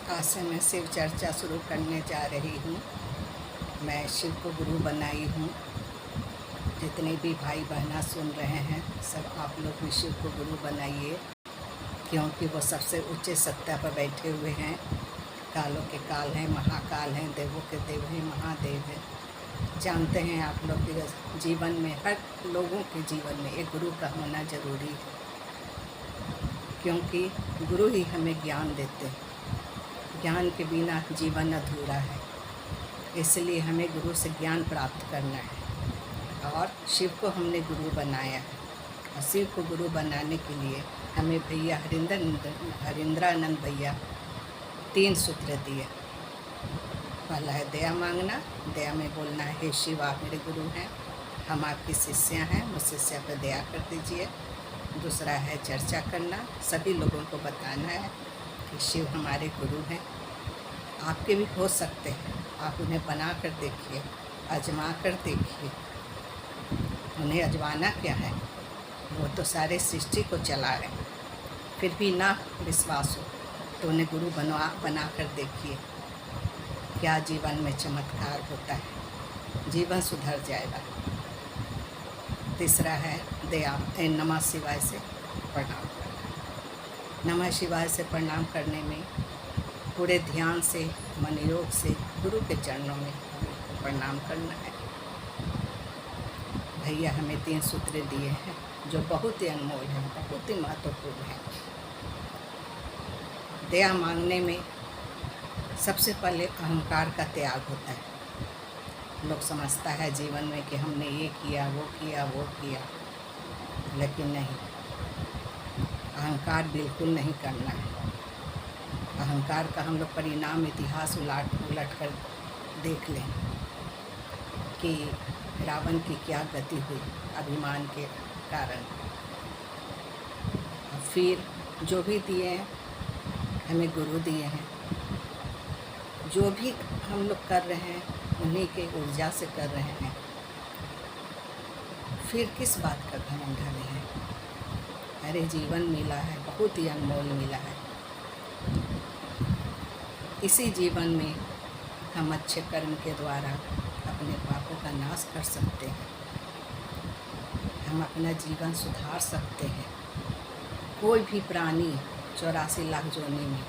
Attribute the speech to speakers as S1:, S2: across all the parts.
S1: आज से मैं शिव चर्चा शुरू करने जा रही हूँ। मैं शिव को गुरु बनाई हूँ। जितने भी भाई बहना सुन रहे हैं, सब आप लोग भी शिव को गुरु बनाइए, क्योंकि वो सबसे ऊंचे सत्ता पर बैठे हुए हैं। कालों के काल हैं, महाकाल हैं, देवों के देव हैं, महादेव हैं। जानते हैं आप लोग कि जीवन में, हर लोगों के जीवन में एक गुरु का होना ज़रूरी है, क्योंकि गुरु ही हमें ज्ञान देते हैं। ज्ञान के बिना जीवन अधूरा है, इसलिए हमें गुरु से ज्ञान प्राप्त करना है। और शिव को हमने गुरु बनाया है, और शिव को गुरु बनाने के लिए हमें भैया हरिंद्रानंद भैया 3 सूत्र दिए। पहला है दया मांगना, दया में बोलना है, हे शिव आप मेरे गुरु हैं, हम आपकी शिष्या हैं, मुझ शिष्या पर दया कर दीजिए। दूसरा है चर्चा करना, सभी लोगों को बताना है कि शिव हमारे गुरु हैं। आपके भी हो सकते हैं, आप उन्हें बना कर देखिए, आजमा कर देखिए। उन्हें आजमाना क्या है, वो तो सारे सृष्टि को चला रहे हैं। फिर भी ना विश्वास हो तो उन्हें गुरु बना कर देखिए, क्या जीवन में चमत्कार होता है, जीवन सुधर जाएगा। तीसरा है दया, नमः शिवाय से प्रणाम करना। नमः शिवाय से प्रणाम करने में पूरे ध्यान से, मन योग से गुरु के चरणों में प्रणाम करना है। भैया हमें 3 सूत्र दिए हैं, जो बहुत ही अनमोल हैं, बहुत ही महत्वपूर्ण हैं। दया मांगने में सबसे पहले अहंकार का त्याग होता है। लोग समझता है जीवन में कि हमने ये किया, वो किया, वो किया, लेकिन नहीं, अहंकार बिल्कुल नहीं करना है। अहंकार का हम लोग परिणाम इतिहास उलट कर देख लें कि रावण की क्या गति हुई अभिमान के कारण। फिर जो भी दिए हैं, हमें गुरु दिए हैं, जो भी हम लोग कर रहे हैं उन्हीं के ऊर्जा से कर रहे हैं। फिर किस बात का घमंड हमें है? अरे जीवन मिला है, बहुत ही अनमोल मिला है। इसी जीवन में हम अच्छे कर्म के द्वारा अपने पापों का नाश कर सकते हैं, हम अपना जीवन सुधार सकते हैं। कोई भी प्राणी 84 लाख जोनी में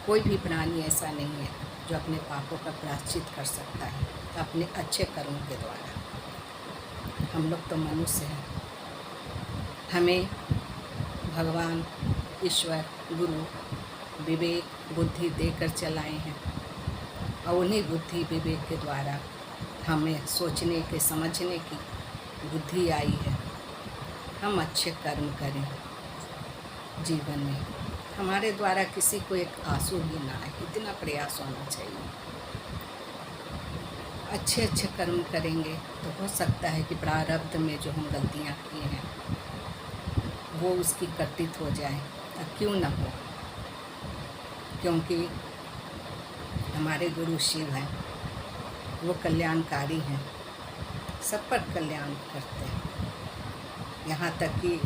S1: कोई भी प्राणी ऐसा नहीं है जो अपने पापों का प्रायश्चित कर सकता है अपने अच्छे कर्मों के द्वारा। हम लोग तो मनुष्य हैं, हमें भगवान, ईश्वर, गुरु विवेक बुद्धि देकर चलाए हैं, और उन्हीं बुद्धि विवेक के द्वारा हमें सोचने के, समझने की बुद्धि आई है। हम अच्छे कर्म करें जीवन में, हमारे द्वारा किसी को एक आंसू भी ना आए, इतना प्रयास होना चाहिए। अच्छे अच्छे कर्म करेंगे तो हो सकता है कि प्रारब्ध में जो हम गलतियाँ की हैं वो उसकी कर्तित हो जाए, क्यों ना हो, क्योंकि हमारे गुरु शिव हैं, वो कल्याणकारी हैं, सब पर कल्याण करते हैं। यहाँ तक कि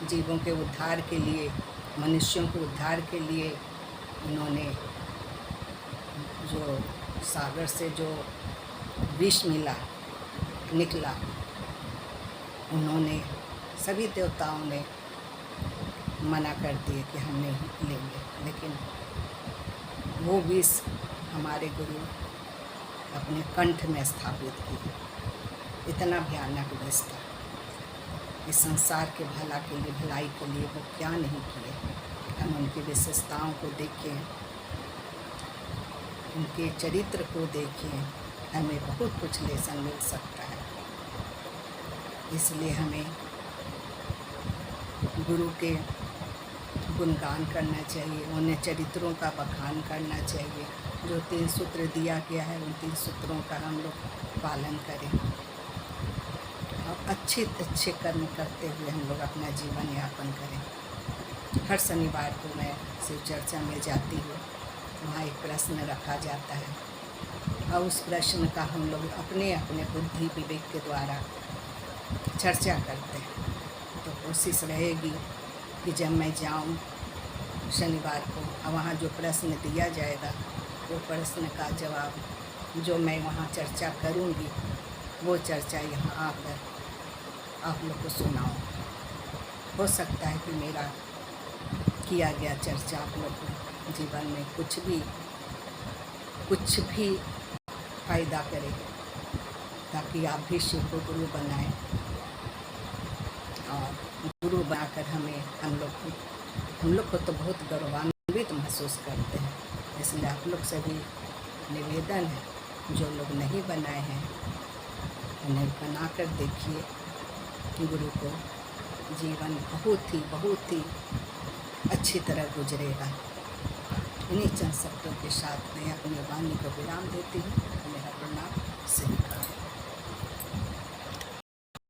S1: जीवों के उद्धार के लिए, मनुष्यों के उद्धार के लिए उन्होंने जो सागर से जो विष निकला, उन्होंने सभी देवताओं ने मना कर दिए कि हम नहीं लेंगे, लेकिन वो विष हमारे गुरु अपने कंठ में स्थापित किए। इतना भयानक विष था। इस संसार के भला के लिए, भलाई के लिए वो क्या नहीं किए। हम उनकी विशेषताओं को देखें, उनके चरित्र को देखें, हमें बहुत कुछ लेसन मिल सकता है। इसलिए हमें गुरु के गुणगान करना चाहिए, उन्हें चरित्रों का बखान करना चाहिए। जो 3 सूत्र दिया गया है, उन 3 सूत्रों का हम लोग पालन करें, और अच्छे अच्छे कर्म करते हुए हम लोग अपना जीवन यापन करें। हर शनिवार को मैं शिव चर्चा में जाती हूँ, वहाँ एक प्रश्न रखा जाता है, और उस प्रश्न का हम लोग अपने अपने बुद्धि विवेक के द्वारा चर्चा करते हैं। तो कोशिश रहेगी कि जब मैं जाऊं शनिवार को, और वहाँ जो प्रश्न दिया जाएगा वो प्रश्न का जवाब जो मैं वहाँ चर्चा करूँगी वो चर्चा यहाँ आकर आप लोग को सुनाऊँ। हो सकता है कि मेरा किया गया चर्चा आप लोग को जीवन में कुछ भी फ़ायदा करे, ताकि आप भी शिव को गुरु बनाएं और गुरु बनाकर हम लोग को तो बहुत गौरवान्वित महसूस करते हैं। इसलिए आप लोग से भी निवेदन है, जो लोग नहीं बनाए हैं उन्हें बनाकर देखिए। गुरु को जीवन बहुत ही अच्छी तरह गुजरेगा। इन्हीं चंद शब्दों के साथ मैं अपनी वाणी को विराम देती हूँ। मेरा प्रणाम स्वीकार।